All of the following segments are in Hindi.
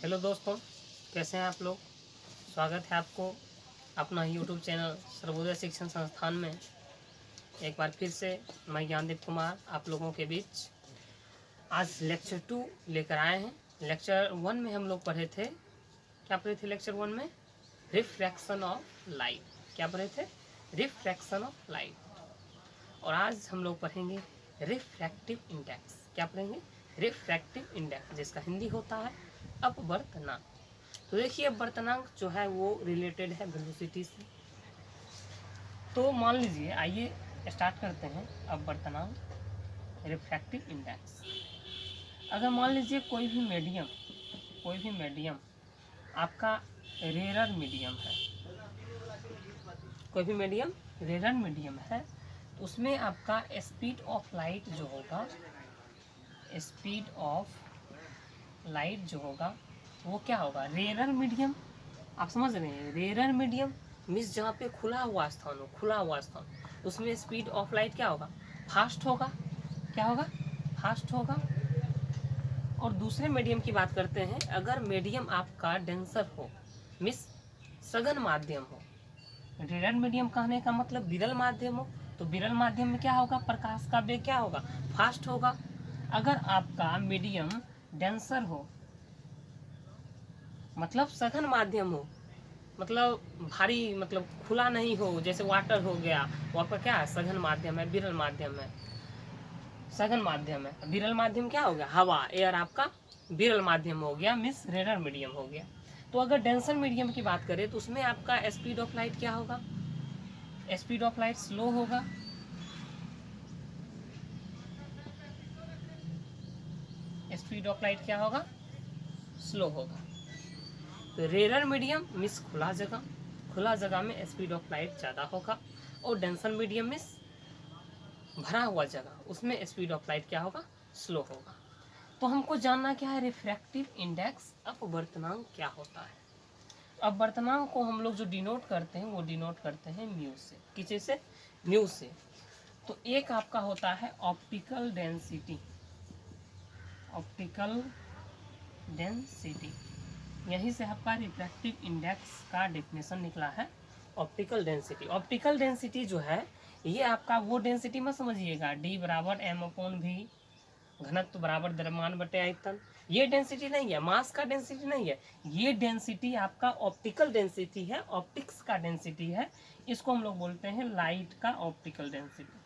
हेलो दोस्तों, कैसे हैं आप लोग। स्वागत है आपको अपना यूट्यूब चैनल सर्वोदय शिक्षण संस्थान में। एक बार फिर से मैं ज्ञानदीप कुमार आप लोगों के बीच आज लेक्चर 2 लेकर आए हैं। लेक्चर 1 में हम लोग पढ़े थे, क्या पढ़े थे लेक्चर 1 में? Refraction of light. क्या पढ़े थे? Refraction of light. और आज हम लोग पढ़ेंगे रिफ्रैक्टिव इंडेक्स। क्या पढ़ेंगे? रिफ्रैक्टिव इंडेक्स, जिसका हिंदी होता है अपवर्तनांक। तो देखिए, अपवर्तनांक जो है वो रिलेटेड है वेलोसिटी से। तो मान लीजिए, आइए स्टार्ट करते हैं। अपवर्तनांक, रिफ्रैक्टिव इंडेक्स। अगर मान लीजिए कोई भी मीडियम आपका रेरर मीडियम है, कोई भी मीडियम रेरर मीडियम है, तो उसमें आपका स्पीड ऑफ लाइट जो होगा, स्पीड ऑफ लाइट जो होगा वो क्या होगा? Rarer medium. आप समझ रहे हैं? रेरर मीडियम मीन्स जहाँ पे खुला हुआ स्थान हो, खुला हुआ स्थान, उसमें स्पीड ऑफ लाइट क्या होगा? फास्ट होगा। क्या होगा? फास्ट होगा। और दूसरे मीडियम की बात करते हैं। अगर मीडियम आपका डेंसर हो, मीन्स सघन माध्यम हो, रेरर मीडियम कहने का मतलब विरल माध्यम हो, तो विरल माध्यम में क्या होगा? प्रकाश का वेग क्या होगा? फास्ट होगा। अगर आपका मीडियम डेंसर हो, मतलब सघन माध्यम हो, मतलब भारी, मतलब खुला नहीं हो, जैसे वाटर हो गया, वो आपका क्या है? सघन माध्यम है, विरल माध्यम है। सघन माध्यम है, विरल माध्यम क्या हो गया? हवा, एयर आपका विरल माध्यम हो गया, मीन्स रेरर मीडियम हो गया। तो अगर डेंसर मीडियम की बात करें तो उसमें आपका स्पीड ऑफ लाइट क्या होगा? स्पीड ऑफ लाइट स्लो होगा। स्पीड ऑफ लाइट क्या होगा? स्लो होगा। तो रेरर मीडियम मीन्स खुला जगह, खुला जगह में स्पीड ऑफ लाइट ज़्यादा होगा। और डेंसर मीडियम मीन्स भरा हुआ जगह, उसमें स्पीड ऑफ लाइट क्या होगा? स्लो होगा। तो हमको जानना क्या है? रिफ्रैक्टिव इंडेक्स अपवर्तनांक क्या होता है। अपवर्तनांक को हम लोग जो डिनोट करते हैं वो डिनोट करते हैं म्यू से। किसी से? म्यू से। तो एक आपका होता है ऑप्टिकल डेंसिटी। ऑप्टिकल डेंसिटी, यहीं से आपका रिफ्रैक्टिव इंडेक्स का डेफिनेशन निकला है। ऑप्टिकल डेंसिटी, ऑप्टिकल डेंसिटी जो है ये आपका वो डेंसिटी मत समझिएगा डी बराबर एम अपॉन भी, घनत्व बराबर द्रव्यमान बटे आयतन, ये डेंसिटी नहीं है, मास का डेंसिटी नहीं है। ये डेंसिटी आपका ऑप्टिकल डेंसिटी है, ऑप्टिक्स का डेंसिटी है। इसको हम लोग बोलते हैं लाइट का ऑप्टिकल डेंसिटी।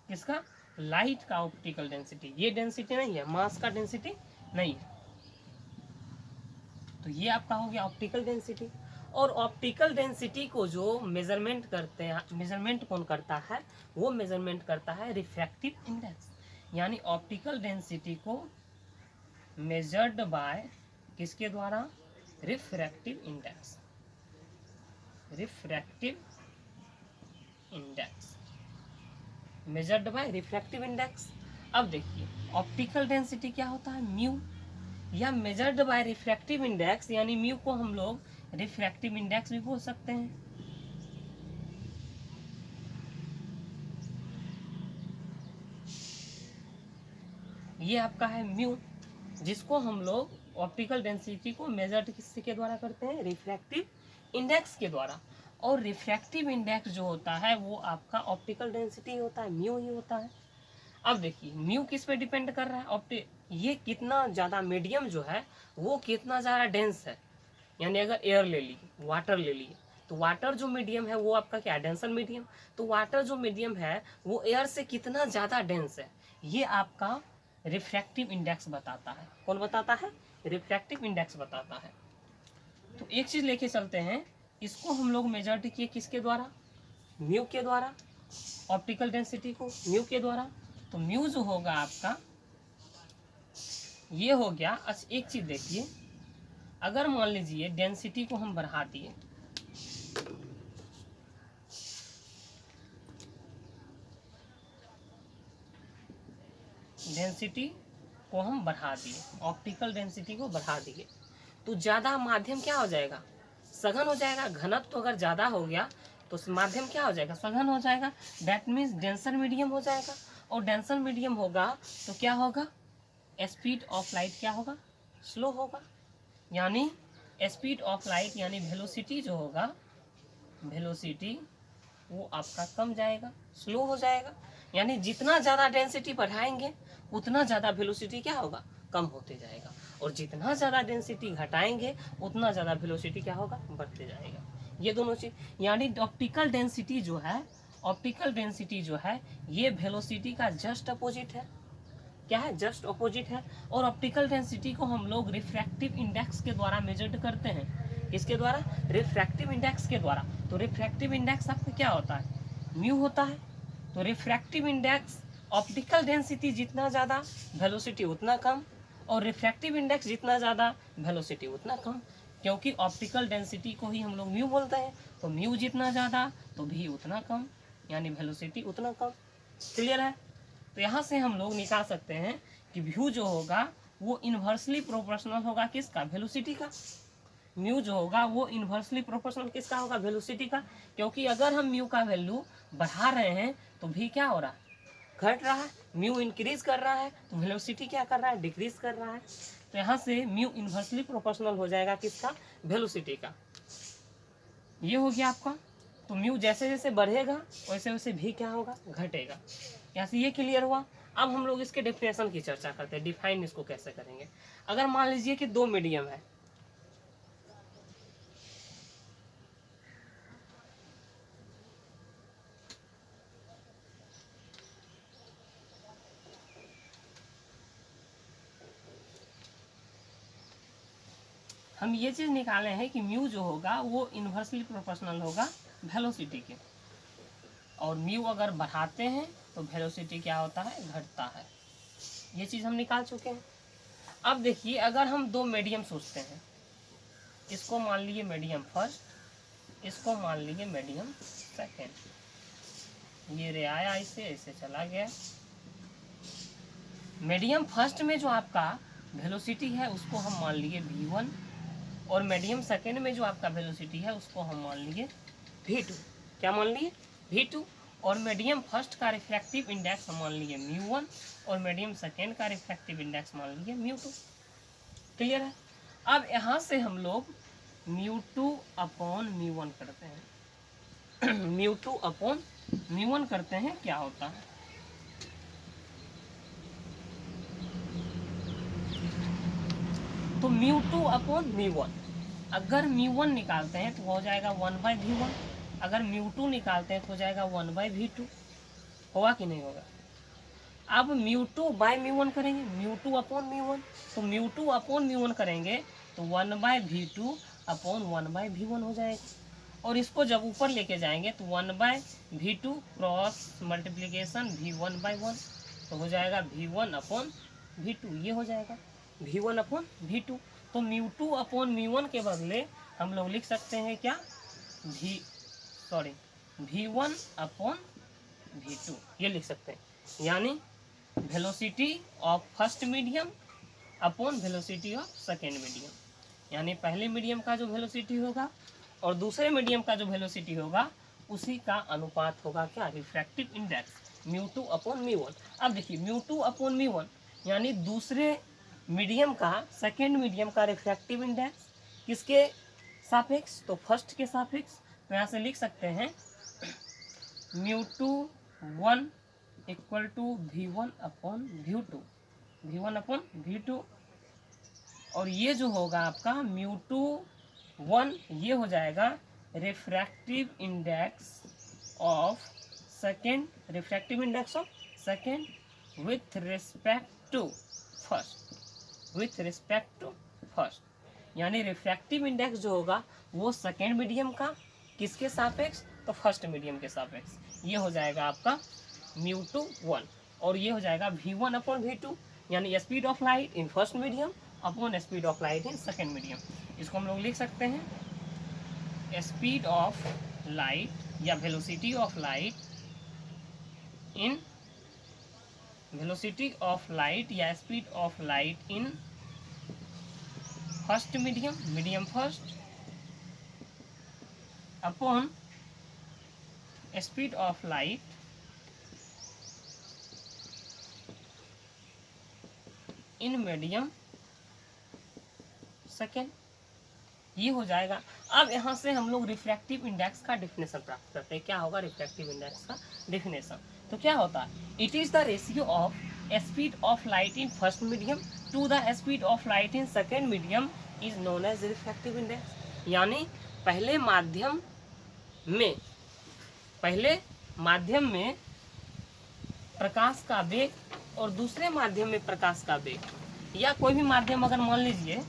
किसका? लाइट का ऑप्टिकल डेंसिटी। ये डेंसिटी नहीं है, मास का डेंसिटी नहीं है। तो ये आपका हो गया ऑप्टिकल डेंसिटी। और ऑप्टिकल डेंसिटी को जो मेजरमेंट करते हैं, मेजरमेंट कौन करता है? वो मेजरमेंट करता है रिफ्रैक्टिव इंडेक्स। यानी ऑप्टिकल डेंसिटी को मेजर्ड बाय किसके द्वारा? Refractive index. Refractive index measured by refractive index. अब देखिए, ऑप्टिकल डेंसिटी क्या होता है? म्यू, या मेजर्ड बाय रिफ्रैक्टिव इंडेक्स, यानी म्यू को हम लोग रिफ्रैक्टिव इंडेक्स भी बोल सकते हैं। ये आपका है म्यू, जिसको हम लोग ऑप्टिकल डेंसिटी को मेजर्ड किसके द्वारा करते हैं? रिफ्रैक्टिव इंडेक्स के द्वारा। और रिफ्रैक्टिव इंडेक्स जो होता है वो आपका ऑप्टिकल डेंसिटी होता है, म्यू ही होता है। अब देखिए, म्यू किस पे डिपेंड कर रहा है? ये कितना ज़्यादा मीडियम जो है वो कितना ज़्यादा डेंस है। यानी अगर एयर ले ली, वाटर ले ली, तो वाटर जो मीडियम है वो आपका क्या? Denser medium. तो वाटर जो मीडियम है वो एयर से कितना ज़्यादा डेंस है, ये आपका रिफ्रैक्टिव इंडेक्स बताता है। कौन बताता है? रिफ्रैक्टिव इंडेक्स बताता है। तो एक चीज़ लेके चलते हैं, इसको हम लोग मेजर्ड किए किसके द्वारा? म्यू के द्वारा। ऑप्टिकल डेंसिटी को म्यू के द्वारा। तो म्यू जो होगा आपका ये हो गया। अच्छा, एक चीज़ देखिए, अगर मान लीजिए डेंसिटी को हम बढ़ा दिए, डेंसिटी को हम बढ़ा दिए, ऑप्टिकल डेंसिटी को बढ़ा दिए, तो ज़्यादा माध्यम क्या हो जाएगा? सघन हो जाएगा। घनत्व तो अगर ज़्यादा हो गया तो माध्यम क्या हो जाएगा? सघन हो जाएगा। दैट मीन्स डेंसर मीडियम हो जाएगा। और डेंसर मीडियम होगा तो क्या होगा? स्पीड ऑफ लाइट क्या होगा? स्लो होगा। यानी स्पीड ऑफ लाइट यानी वेलोसिटी जो होगा, वेलोसिटी वो आपका कम जाएगा, स्लो हो जाएगा। यानी जितना ज़्यादा डेंसिटी बढ़ाएंगे उतना ज़्यादा वेलोसिटी क्या होगा, कम होते जाएगा, और जितना ज़्यादा डेंसिटी घटाएंगे उतना ज़्यादा वेलोसिटी क्या होगा, बढ़ते जाएगा। ये दोनों चीज यानी ऑप्टिकल डेंसिटी जो है, ऑप्टिकल डेंसिटी जो है ये वेलोसिटी का जस्ट अपोजिट है। क्या है, जस्ट अपोजिट है। और ऑप्टिकल डेंसिटी को हम लोग रिफ्रैक्टिव इंडेक्स के द्वारा मेजर्ड करते हैं। किसके द्वारा, रिफ्रैक्टिव इंडेक्स के द्वारा। तो रिफ्रैक्टिव इंडेक्स आपका क्या होता है, म्यू होता है। तो रिफ्रैक्टिव इंडेक्स, ऑप्टिकल डेंसिटी जितना ज़्यादा वेलोसिटी उतना कम, और रिफ्रैक्टिव इंडेक्स जितना ज़्यादा वेलोसिटी उतना कम, क्योंकि ऑप्टिकल डेंसिटी को ही हम लोग म्यू बोलते हैं। तो म्यू जितना ज़्यादा तो भी उतना कम, यानी वेलोसिटी उतना कम। क्लियर है। तो यहाँ से हम लोग निकाल सकते हैं कि व्यू जो होगा वो इन्वर्सली प्रोपोर्शनल होगा किसका, वेलोसिटी का। म्यू जो होगा वो इन्वर्सली प्रोपोर्शनल किसका होगा, वेलोसिटी का। क्योंकि अगर हम म्यू का वैल्यू बढ़ा रहे हैं तो भी क्या हो रहा है, घट रहा है। म्यू इंक्रीज कर रहा है तो वेलोसिटी क्या कर रहा है, डिक्रीज कर रहा है। तो यहाँ से म्यू इन्वर्सली प्रोपोर्शनल हो जाएगा किसका, वेलोसिटी का। ये हो गया आपका। तो म्यू जैसे जैसे बढ़ेगा वैसे वैसे भी क्या होगा, घटेगा। यहाँ से ये क्लियर हुआ। अब हम लोग इसके डिफिनेशन की चर्चा करते हैं, डिफाइन इसको कैसे करेंगे। अगर मान लीजिए कि दो मीडियम है, हम ये चीज़ निकाले हैं कि म्यू जो होगा वो इन्वर्सली प्रोपोर्शनल होगा वेलोसिटी के, और म्यू अगर बढ़ाते हैं तो वेलोसिटी क्या होता है, घटता है। ये चीज़ हम निकाल चुके हैं। अब देखिए अगर हम दो मीडियम सोचते हैं, इसको मान लीजिए मीडियम फर्स्ट, इसको मान लीजिए मीडियम सेकेंड। ये रे आया ऐसे ऐसे चला गया। मीडियम फर्स्ट में जो आपका वेलोसिटी है उसको हम मान लिए v1, और मीडियम सेकेंड में जो आपका वेलोसिटी है उसको हम मान लिए v2। क्या मान लिए, v2। और मीडियम फर्स्ट का रिफ्रैक्टिव इंडेक्स हम मान लिए μ1, और मीडियम सेकेंड का रिफ्रैक्टिव इंडेक्स मान लिए μ2। क्लियर है। अब यहाँ से हम लोग μ2 अपॉन μ1 करते हैं। μ2 अपॉन μ1 करते हैं, क्या होता है, तो μ2 अपॉन μ1, अगर μ1 निकालते हैं तो हो जाएगा 1/v1, अगर μ2 निकालते हैं तो हो जाएगा 1/v2। होगा कि नहीं होगा। अब μ2 बाय μ1 करेंगे, μ2 अपॉन μ1, तो μ2 अपॉन μ1 करेंगे तो 1/v2 अपॉन 1/v1 हो जाएगा। और इसको जब ऊपर लेके जाएंगे तो 1/v2 क्रॉस मल्टीप्लीकेशन v1/1, तो हो जाएगा v1 अपॉन v2। ये हो जाएगा v1 अपॉन v2। तो μ2 अपॉन μ1 के बदले हम लोग लिख सकते हैं क्या, v1 अपॉन v2, ये लिख सकते हैं। यानी velocity of first medium upon velocity of second medium, यानी पहले मीडियम का जो वेलोसिटी होगा और दूसरे मीडियम का जो वेलोसिटी होगा उसी का अनुपात होगा क्या, रिफ्रैक्टिव इंडेक्स μ2 अपॉन μ1। अब देखिए μ2 अपॉन μ1 यानी दूसरे मीडियम का, सेकेंड मीडियम का रिफ्रैक्टिव इंडेक्स किसके सापेक्ष, तो फर्स्ट के सापेक्ष। तो यहाँ से लिख सकते हैं μ2 equal to v1 upon v2, v1 upon v2। और ये जो होगा आपका μ2 ये हो जाएगा refractive index of second, refractive index of second with respect to first, with respect to first. यानी रिफ्रैक्टिव इंडेक्स जो होगा वो सेकेंड मीडियम का किसके सापेक्ष, तो फर्स्ट मीडियम के सापेक्ष। ये हो जाएगा आपका μ2 1, और ये हो जाएगा v1 अपॉन v2, यानी speed of light in first medium upon speed of light in second medium. इसको हम लोग लिख सकते हैं स्पीड ऑफ लाइट या velocity of light in, velocity of light या speed of light in first medium, medium first upon speed of light in medium second. ये हो जाएगा। अब यहाँ से हम लोग रिफ्रैक्टिव इंडेक्स का डेफिनेशन प्राप्त करते हैं। क्या होगा रिफ्रैक्टिव इंडेक्स का डेफिनेशन? तो क्या होता है? It is the ratio of speed of light in first medium to the speed of light in second medium is known as refractive index. यानी पहले माध्यम में प्रकाश का वेग और दूसरे माध्यम में प्रकाश का वेग, या कोई भी माध्यम अगर मान लीजिए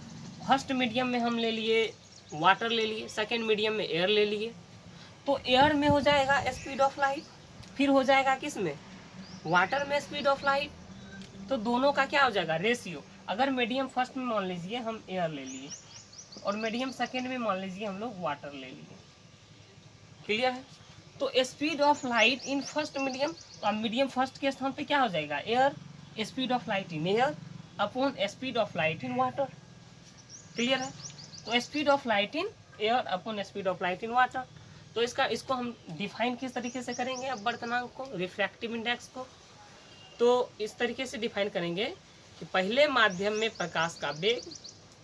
फर्स्ट मीडियम में हम ले लिए वाटर ले लिए, सेकेंड मीडियम में एयर ले लिए, तो एयर में हो जाएगा स्पीड ऑफ लाइट, फिर हो जाएगा किस में? वाटर में स्पीड ऑफ लाइट। तो दोनों का क्या हो जाएगा? रेशियो। अगर मीडियम फर्स्ट में मान लीजिए हम एयर ले लिए और मीडियम सेकेंड में मान लीजिए हम लोग वाटर ले लिए। क्लियर है? तो speed of light in first medium, तो अब मीडियम फर्स्ट के स्थान पे क्या हो जाएगा? Air, speed of light in air upon speed of light in water. Clear है? तो speed of light in air upon speed of light in water. तो इसको हम डिफाइन किस तरीके से करेंगे? अपवर्तनांक को, रिफ्रैक्टिव इंडेक्स को, तो इस तरीके से डिफाइन करेंगे कि पहले माध्यम में प्रकाश का वेग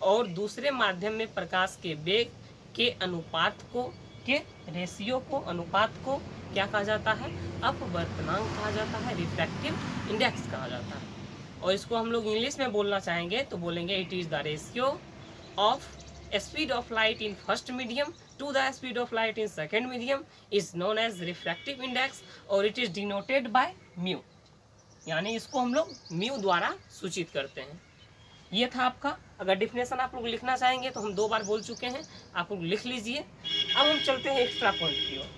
और दूसरे माध्यम में प्रकाश के वेग के अनुपात को, के रेशियो को, अनुपात को क्या कहा जाता है? अपवर्तनांक कहा जाता है, रिफ्रैक्टिव इंडेक्स कहा जाता है। और इसको हम लोग इंग्लिश में बोलना चाहेंगे तो बोलेंगे it is the ratio of speed of light in first medium to the speed of light in second medium is known as refractive index और it is denoted by mu. यानी इसको हम लोग म्यू द्वारा सूचित करते हैं। ये था आपका। अगर डिफिनेशन आप लोग लिखना चाहेंगे तो हम 2 बार बोल चुके हैं, आप लोग लिख लीजिए। अब हम चलते हैं एक्स्ट्रा पॉइंट की ओर।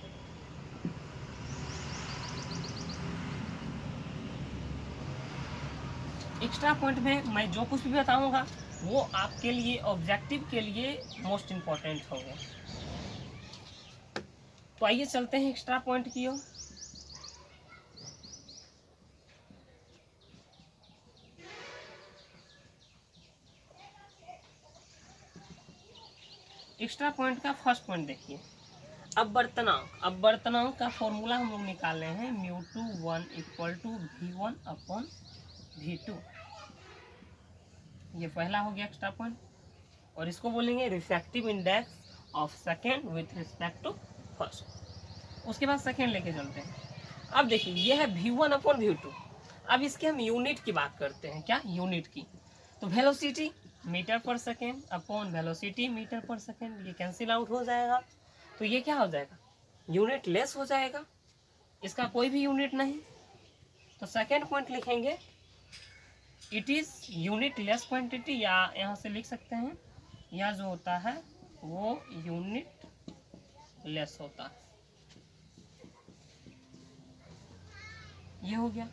एक्स्ट्रा पॉइंट में मैं जो कुछ भी बताऊंगा वो आपके लिए ऑब्जेक्टिव के लिए मोस्ट इम्पोर्टेंट होगा। तो आइए चलते हैं एक्स्ट्रा पॉइंट की ओर। एक्स्ट्रा पॉइंट का फर्स्ट पॉइंट देखिए, अपवर्तनांक का फॉर्मूला हम लोग निकाल रहे हैं μ21 = v1 अपॉन v2। ये पहला हो गया एक्स्ट्रा पॉइंट। और इसको बोलेंगे refractive index of second with respect to first. उसके बाद सेकेंड लेके चलते हैं। अब देखिए ये है v1 अपॉन v2। अब इसके हम यूनिट की बात करते हैं। क्या यूनिट की? तो वेलोसिटी मीटर पर सेकेंड अपॉन वेलोसिटी मीटर पर सेकेंड, ये कैंसिल आउट हो जाएगा। तो ये क्या हो जाएगा? यूनिट लेस हो जाएगा, इसका कोई भी यूनिट नहीं। तो सेकेंड पॉइंट लिखेंगे it is unit less quantity, या यहाँ से लिख सकते हैं यह जो होता है वो यूनिट लेस होता है। ये हो गया।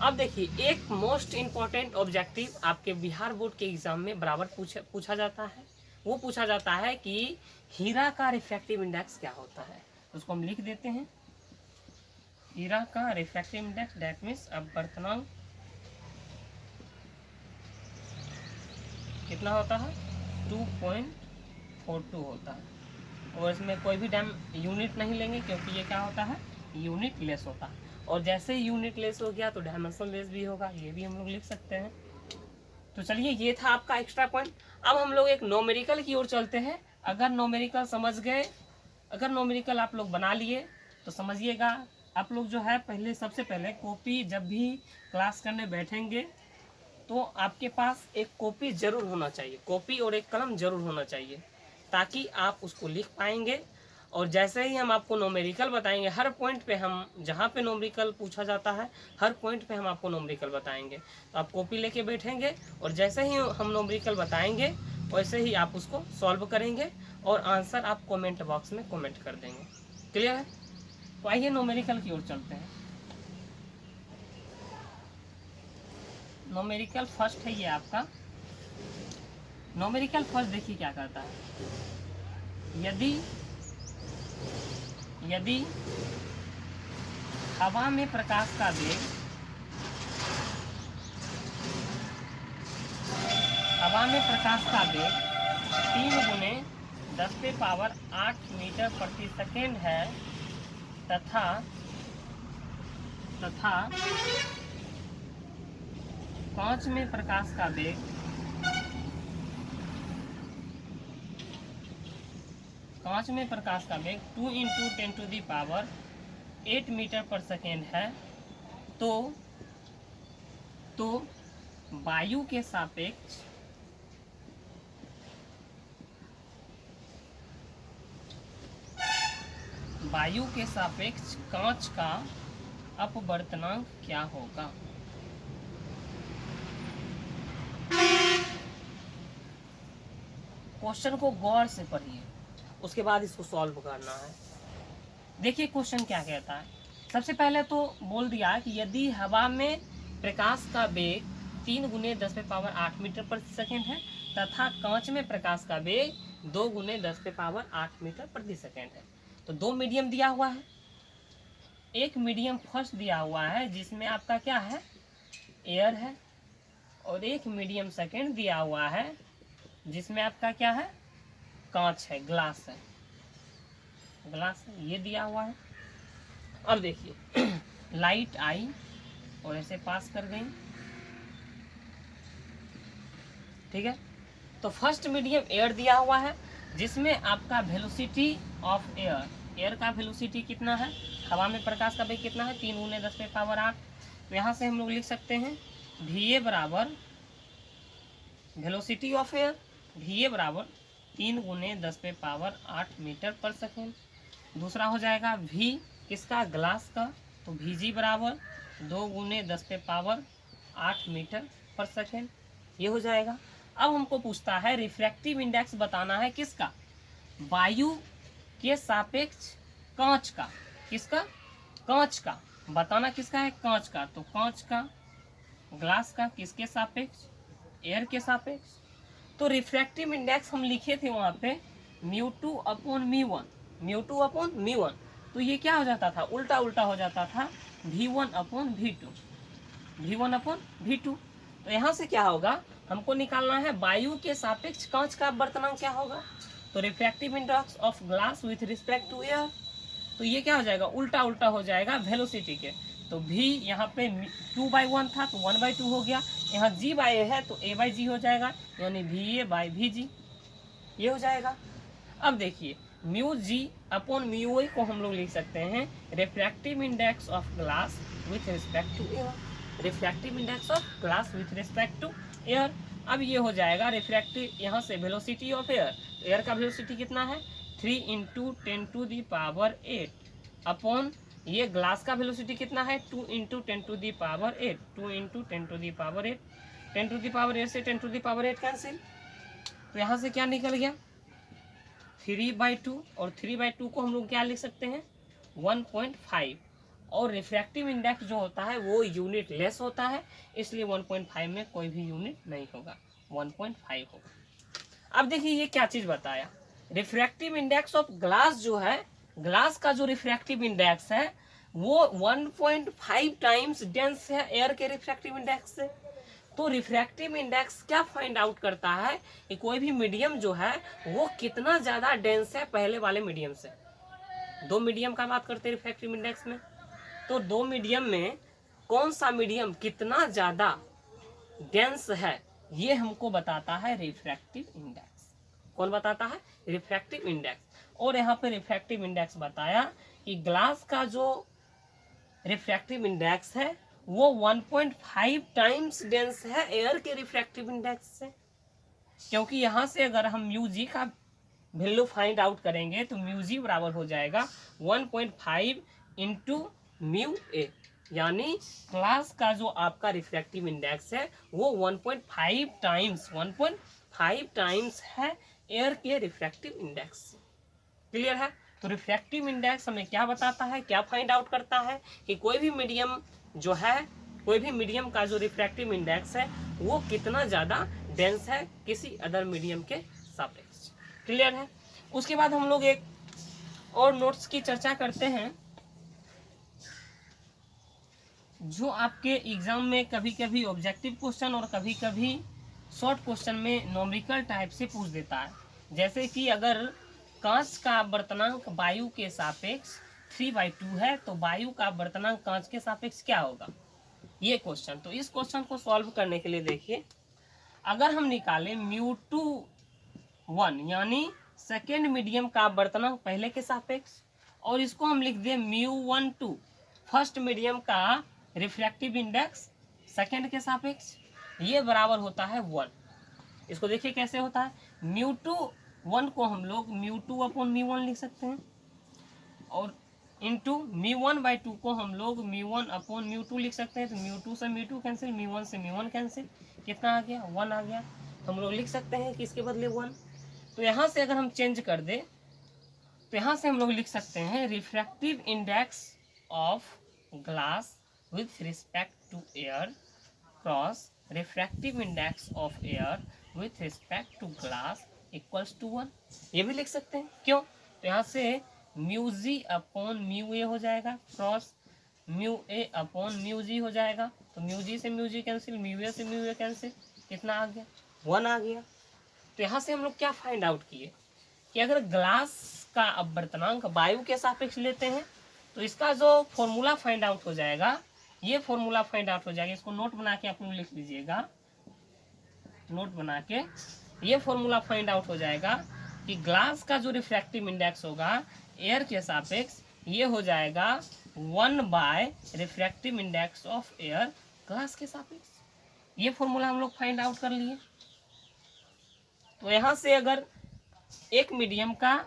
अब देखिए एक मोस्ट इम्पॉर्टेंट ऑब्जेक्टिव आपके बिहार बोर्ड के एग्जाम में बराबर पूछा जाता है। वो पूछा जाता है कि हीरा का रिफ्रैक्टिव इंडेक्स क्या होता है। उसको हम लिख देते हैं, हीरा का रिफ्रैक्टिव इंडेक्स दैट मीन्स अपवर्तनांक कितना होता है? 2.42 होता है। और इसमें कोई भी यूनिट नहीं लेंगे क्योंकि ये क्या होता है? यूनिट लेस होता है। और जैसे ही यूनिट लेस हो गया तो डायमेंशन लेस भी होगा, ये भी हम लोग लिख सकते हैं। तो चलिए ये था आपका एक्स्ट्रा पॉइंट। अब हम लोग एक न्यूमेरिकल की ओर चलते हैं। अगर न्यूमेरिकल समझ गए, अगर न्यूमेरिकल आप लोग बना लिए तो समझिएगा आप लोग जो है पहले सबसे पहले कॉपी, जब भी क्लास करने बैठेंगे तो आपके पास एक कॉपी जरूर होना चाहिए, कॉपी और एक कलम जरूर होना चाहिए, ताकि आप उसको लिख पाएंगे। और जैसे ही हम आपको न्यूमेरिकल बताएंगे, हर पॉइंट पे हम जहाँ पे न्यूमेरिकल पूछा जाता है हर पॉइंट पे हम आपको न्यूमेरिकल बताएंगे। तो आप कॉपी लेके बैठेंगे और जैसे ही हम न्यूमेरिकल बताएंगे वैसे ही आप उसको सॉल्व करेंगे और आंसर आप कमेंट बॉक्स में कमेंट कर देंगे। क्लियर है? तो आइए न्यूमेरिकल की ओर चलते हैं। न्यूमेरिकल फर्स्ट है ये आपका। न्यूमेरिकल फर्स्ट देखिए क्या करता है। यदि हवा में प्रकाश का वेग 3 गुने 10⁸ मीटर प्रति सेकेंड है तथा कांच में प्रकाश का वेग कांच में प्रकाश का वेग 2 × 10⁸ मीटर पर सेकेंड है, तो वायु के सापेक्ष कांच का अपवर्तनांक क्या होगा? क्वेश्चन को गौर से पढ़िए, उसके बाद इसको सॉल्व करना है। देखिए क्वेश्चन क्या कहता है। सबसे पहले तो बोल दिया कि यदि हवा में प्रकाश का वेग 3 × 10⁸ मीटर पर सेकेंड है तथा कांच में प्रकाश का वेग 2 × 10⁸ मीटर प्रति सेकेंड है, तो दो मीडियम दिया हुआ है। एक मीडियम फर्स्ट दिया हुआ है जिसमें आपका क्या है, एयर है, और एक मीडियम सेकेंड दिया हुआ है जिसमें आपका क्या है, कांच है, ग्लास है, ये दिया हुआ है। अब देखिए लाइट आई और ऐसे पास कर गई, ठीक है। तो फर्स्ट मीडियम एयर दिया हुआ है जिसमें आपका वेलोसिटी ऑफ एयर का वेलोसिटी कितना है, हवा में प्रकाश का वेग कितना है, 3 × 10⁸। तो यहाँ से हम लोग लिख सकते हैं VA बराबर वेलोसिटी ऑफ एयर, VA बराबर 3 × 10⁸ मीटर पर सेकेंड। दूसरा हो जाएगा V किसका, ग्लास का, तो VG बराबर 2 × 10⁸ मीटर पर सेकेंड, ये हो जाएगा। अब हमको पूछता है रिफ्रैक्टिव इंडेक्स बताना है किसका, वायु के सापेक्ष कांच का, किसका, कांच का बताना, किसका है, कांच का। तो कांच का, ग्लास का, किसके सापेक्ष, एयर के सापेक्ष। तो रिफ्रैक्टिव इंडेक्स हम लिखे थे वहां पे μ2/μ1, तो ये क्या हो जाता था, उल्टा हो जाता था V1/V2। तो यहाँ से क्या होगा, हमको निकालना है वायु के सापेक्ष कांच का अपवर्तनांक क्या होगा। तो refractive index of glass with respect to air, तो ये क्या हो जाएगा, उल्टा हो जाएगा वेलोसिटी के। तो V यहाँ पे 2/1 था तो 1/2 हो गया, यहाँ G/A है तो A/G हो जाएगा, यानी VA/VG, ये हो जाएगा। अब देखिए μg/μA को हम लोग लिख सकते हैं refractive index of glass with respect to air, refractive index of glass with respect to air. अब ये हो जाएगा रिफ्रैक्टिव, यहाँ से वेलोसिटी ऑफ एयर का वेलोसिटी कितना है, 3 × 10⁸ अपॉन ये ग्लास का वेलोसिटी कितना है, 2 × 10⁸, 2 × 10⁸, 10⁸ से 10⁸ कैंसिल, तो यहाँ से क्या निकल गया 3/2, और 3/2 को हम लोग क्या लिख सकते हैं 1.5, और रिफ्रैक्टिव इंडेक्स जो होता है वो यूनिट लेस होता है, इसलिए 1.5 में कोई भी यूनिट नहीं होगा, 1.5 होगा। अब देखिए ये क्या चीज बताया, रिफ्रैक्टिव इंडेक्स ऑफ ग्लास जो है, ग्लास का जो रिफ्रैक्टिव इंडेक्स है वो 1.5 टाइम्स डेंस है एयर के रिफ्रैक्टिव इंडेक्स से। तो रिफ्रैक्टिव इंडेक्स क्या फाइंड आउट करता है कि कोई भी मीडियम जो है वो कितना ज्यादा डेंस है पहले वाले मीडियम से। दो मीडियम का बात करते हैं रिफ्रैक्टिव इंडेक्स में, तो दो मीडियम में कौन सा मीडियम कितना ज्यादा डेंस है ये हमको बताता है रिफ्रैक्टिव इंडेक्स। कौन बताता है, रिफ्रैक्टिव इंडेक्स। और यहाँ पे रिफ्रैक्टिव इंडेक्स बताया कि ग्लास का जो रिफ्रैक्टिव इंडेक्स है वो 1.5 टाइम्स डेंस है एयर के रिफ्रैक्टिव इंडेक्स से, क्योंकि यहाँ से अगर हम μg का वैल्यू फाइंड आउट करेंगे तो μg बराबर हो जाएगा 1.5 × μA, यानी ग्लास का जो आपका रिफ्रैक्टिव इंडेक्स है वो 1.5 टाइम्स है एयर के रिफ्रैक्टिव इंडेक्स। क्लियर है। तो रिफ्रैक्टिव इंडेक्स हमें क्या बताता है, क्या फाइंड आउट करता है कि कोई भी मीडियम जो है, कोई भी मीडियम का जो रिफ्रैक्टिव इंडेक्स है वो कितना ज्यादा डेंस है किसी अदर मीडियम के सापेक्ष। क्लियर है। उसके बाद हम लोग एक और नोट्स की चर्चा करते हैं जो आपके एग्जाम में कभी कभी ऑब्जेक्टिव क्वेश्चन और कभी कभी शॉर्ट क्वेश्चन में न्यूमेरिकल टाइप से पूछ देता है। जैसे कि अगर कांच का अपवर्तनांक वायु के सापेक्ष 3/2 है तो वायु का अपवर्तनांक कांच के सापेक्ष क्या होगा, ये क्वेश्चन। तो इस क्वेश्चन को सॉल्व करने के लिए देखिए, अगर हम निकालें μ2 1 यानी सेकेंड मीडियम का अपवर्तनांक पहले के सापेक्ष, और इसको हम लिख दें μ12 फर्स्ट मीडियम का रिफ्रैक्टिव इंडेक्स सेकेंड के सापेक्ष, ये बराबर होता है 1। इसको देखिए कैसे होता है, μ1 को हम लोग μ2/μ1 लिख सकते हैं, और इंटू μ1/2 को हम लोग μ1/μ2 लिख सकते हैं। तो μ2 से μ2 कैंसिल, μ1 से μ1 कैंसिल, कितना आ गया 1 आ गया। तो हम लोग लिख सकते हैं कि इसके बदले 1। तो यहाँ से अगर हम चेंज कर दे तो यहाँ से हम लोग लिख सकते हैं refractive index of glass with respect to air cross refractive index of air with respect to glass equals to 1। ये भी लिख सकते हैं, क्यों? तो यहाँ से μg/μa हो जाएगा क्रॉस μa/μg हो जाएगा। तो μg से μg कैंसिल, μa से μa कैंसिल, कितना आ गया 1 आ गया। तो यहाँ से हम लोग क्या फाइंड आउट किए कि अगर ग्लास का अपवर्तनांक वायु के सापेक्ष लेते हैं तो इसका जो फॉर्मूला फाइंड आउट हो जाएगा, ये फॉर्मूला फाइंड आउट हो जाएगा। इसको नोट बना के आप लोग लिख लीजिएगा, नोट बना के ये फॉर्मूला फाइंड आउट हो जाएगा कि ग्लास का जो रिफ्रैक्टिव इंडेक्स होगा एयर के सापेक्ष, ये हो जाएगा 1/रिफ्रैक्टिव इंडेक्स ऑफ एयर ग्लास के सापेक्ष। ये फॉर्मूला हम लोग फाइंड आउट कर लिए। तो यहाँ से अगर एक मीडियम का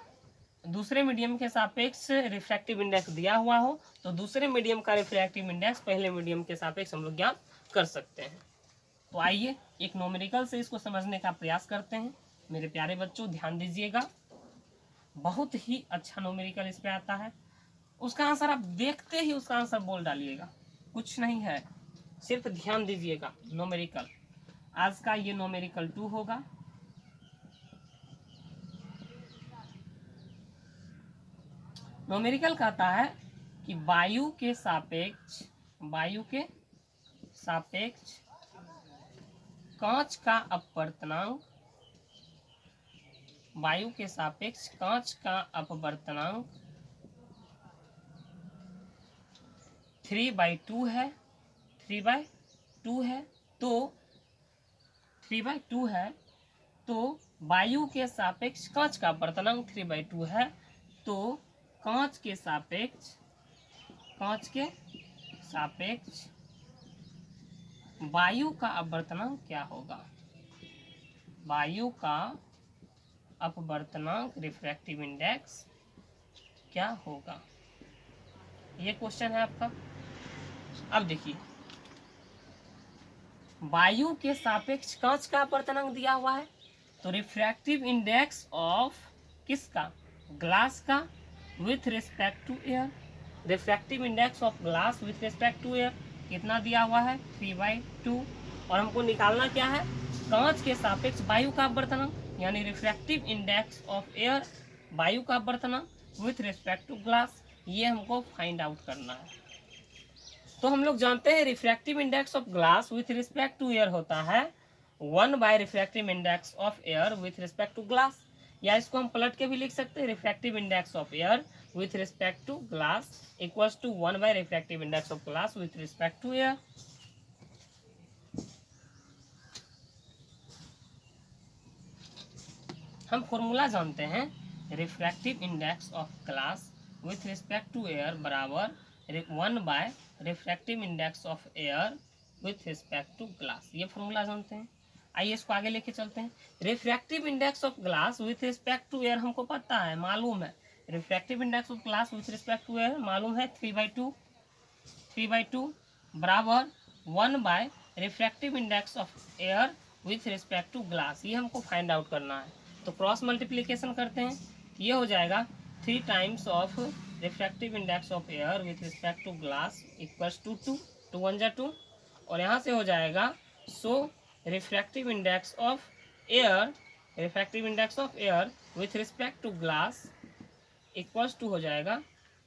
दूसरे मीडियम के सापेक्ष रिफ्रैक्टिव इंडेक्स दिया हुआ हो तो दूसरे मीडियम का रिफ्रैक्टिव इंडेक्स पहले मीडियम के सापेक्ष हम लोग ज्ञात कर सकते हैं। तो आइए एक न्यूमेरिकल से इसको समझने का प्रयास करते हैं। मेरे प्यारे बच्चों ध्यान दीजिएगा, बहुत ही अच्छा न्यूमेरिकल इस पे आता है। उसका आंसर आप देखते ही उसका आंसर बोल डालिएगा, कुछ नहीं है, सिर्फ ध्यान दीजिएगा। न्यूमेरिकल आज का ये न्यूमेरिकल 2 होगा। न्यूमेरिकल कहता है कि वायु के सापेक्ष कांच का अपवर्तनांक, वायु के सापेक्ष कांच का अपवर्तनांक 3/2 है, 3/2 है। तो 3/2 है, तो वायु के सापेक्ष कांच का अपवर्तनांक 3/2 है, तो कांच के सापेक्ष वायु का अपवर्तनांक क्या होगा? वायु का अपवर्तनांक रिफ्रैक्टिव इंडेक्स क्या होगा? ये क्वेश्चन है आपका। अब देखिए, वायु के सापेक्ष कांच का अपवर्तनांक दिया हुआ है, तो रिफ्रैक्टिव इंडेक्स ऑफ किसका? ग्लास का with respect to air. Refractive index of glass with respect to air कितना दिया हुआ है? 3/2। और हमको निकालना क्या है? कांच के सापेक्ष वायु का अपवर्तनांक, यानी रिफ्रैक्टिव इंडेक्स ऑफ एयर वायु का अपवर्तनांक विथ रिस्पेक्ट टू ग्लास, ये हमको फाइंड आउट करना है। तो हम लोग जानते हैं refractive index of glass with respect to air होता है refractive index of air with respect to glass, या इसको हम पलट के भी लिख सकते हैं refractive index of air with respect to glass equals to refractive index of glass with respect to air. हम फॉर्मूला जानते हैं, refractive index of glass with respect to air बराबर refractive index of air with respect to glass, ये फॉर्मूला जानते हैं। आइए इसको आगे लेके चलते हैं। Refractive index of glass with respect to air हमको पता है, मालूम है। Refractive index of glass with respect to air मालूम है 3/2 बराबर refractive index of air with respect to glass, ये हमको फाइंड आउट करना है। तो क्रॉस मल्टीप्लिकेशन करते हैं, ये हो जाएगा 3 times of refractive index of air with respect to glass equals to 2, 2 1 जा 2, और यहाँ से हो जाएगा so refractive index of air with respect to glass equals to हो जाएगा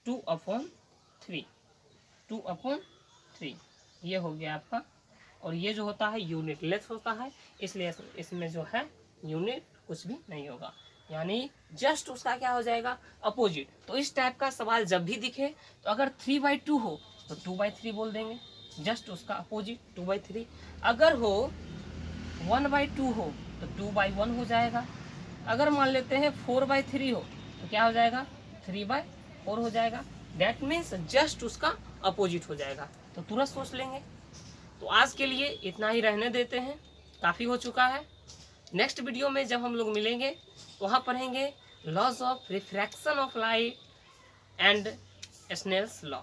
2/3, ये हो गया आपका। और ये जो होता है यूनिट लेस होता है, इसलिए इसमें जो है यूनिट कुछ भी नहीं होगा, यानी जस्ट उसका क्या हो जाएगा? अपोजिट। तो इस टाइप का सवाल जब भी दिखे तो अगर 3/2 हो तो 2/3 बोल देंगे, जस्ट उसका अपोजिट 2/3। अगर हो 1/2 हो तो 2/1 हो जाएगा, अगर मान लेते हैं 4/3 हो तो क्या हो जाएगा, 3/4 हो जाएगा। दैट मीन्स जस्ट उसका अपोजिट हो जाएगा, तो तुरंत सोच लेंगे। तो आज के लिए इतना ही रहने देते हैं, काफ़ी हो चुका है। नेक्स्ट वीडियो में जब हम लोग मिलेंगे वहाँ पढ़ेंगे laws of refraction of light and Snell's law.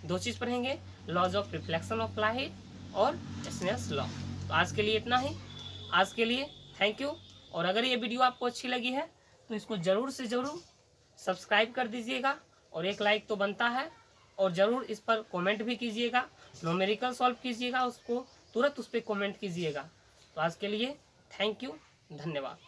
दो चीज़ पढ़ेंगे, laws of reflection of light और स्नेल्स लॉ। तो आज के लिए इतना ही, आज के लिए थैंक यू। और अगर ये वीडियो आपको अच्छी लगी है तो इसको ज़रूर से ज़रूर सब्सक्राइब कर दीजिएगा और एक लाइक तो बनता है, और ज़रूर इस पर कमेंट भी कीजिएगा। न्यूमेरिकल सॉल्व कीजिएगा, उसको तुरंत उस पर कमेंट कीजिएगा। तो आज के लिए थैंक यू, धन्यवाद।